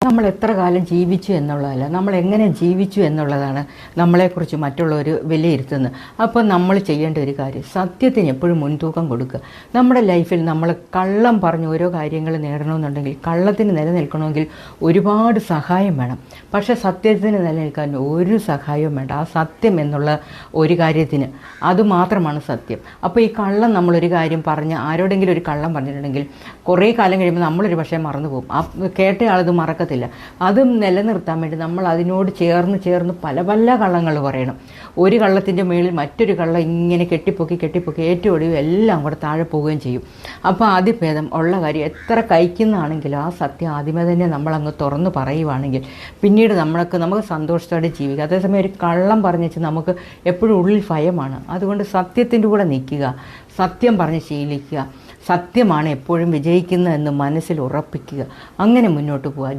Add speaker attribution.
Speaker 1: നമ്മൾ എത്ര കാലം ജീവിച്ചു എന്നുള്ളതല്ല, നമ്മൾ എങ്ങനെ ജീവിച്ചു എന്നുള്ളതാണ് നമ്മളെക്കുറിച്ച് മറ്റുള്ളവർ വിലയിരുത്തുന്നത്. അപ്പോൾ നമ്മൾ ചെയ്യേണ്ട ഒരു കാര്യം, സത്യത്തിന് എപ്പോഴും മുൻതൂക്കം കൊടുക്കുക. നമ്മുടെ ലൈഫിൽ നമ്മൾ കള്ളം പറഞ്ഞ് ഓരോ കാര്യങ്ങൾ നേടണമെന്നുണ്ടെങ്കിൽ, കള്ളത്തിന് നിലനിൽക്കണമെങ്കിൽ ഒരുപാട് സഹായം വേണം. പക്ഷേ സത്യത്തിന് നിലനിൽക്കാൻ ഒരു സഹായവും വേണ്ട. ആ സത്യം എന്നുള്ള ഒരു കാര്യത്തിന് അതുമാത്രമാണ് സത്യം. അപ്പോൾ ഈ കള്ളം, നമ്മളൊരു കാര്യം പറഞ്ഞ് ആരോടെങ്കിലും ഒരു കള്ളം പറഞ്ഞിട്ടുണ്ടെങ്കിൽ കുറേ കാലം കഴിയുമ്പോൾ നമ്മളൊരു പക്ഷേ മറന്നു പോകും. ആ കേട്ടയാളത് മറക്കത്തില്ല. അതും നിലനിർത്താൻ വേണ്ടി നമ്മൾ അതിനോട് ചേർന്ന് പല പല കള്ളങ്ങൾ പറയണം. ഒരു കള്ളത്തിൻ്റെ മേളിൽ മറ്റൊരു കള്ളം ഇങ്ങനെ കെട്ടിപ്പൊക്കി ഏറ്റവും ഒടുവിൽ എല്ലാം കൂടെ താഴെ പോവുകയും ചെയ്യും. അപ്പോൾ അതിഭേദം ഉള്ള കാര്യം എത്ര കഴിക്കുന്നതാണെങ്കിലും ആ സത്യം ആദ്യമേ തന്നെ നമ്മളങ്ങ് തുറന്ന് പറയുവാണെങ്കിൽ പിന്നീട് നമുക്ക് സന്തോഷത്തോടെ ജീവിക്കുക. അതേസമയം ഒരു കള്ളം പറഞ്ഞു വെച്ച് നമുക്ക് എപ്പോഴും ഉള്ളിൽ ഭയമാണ്. അതുകൊണ്ട് സത്യത്തിൻ്റെ കൂടെ നിൽക്കുക, സത്യം പറഞ്ഞ് ശീലിക്കുക. സത്യമാണ് എപ്പോഴും വിജയിക്കുന്നതെന്ന് മനസ്സിൽ ഉറപ്പിക്കുക. അങ്ങനെ മുന്നോട്ട് പോവുക.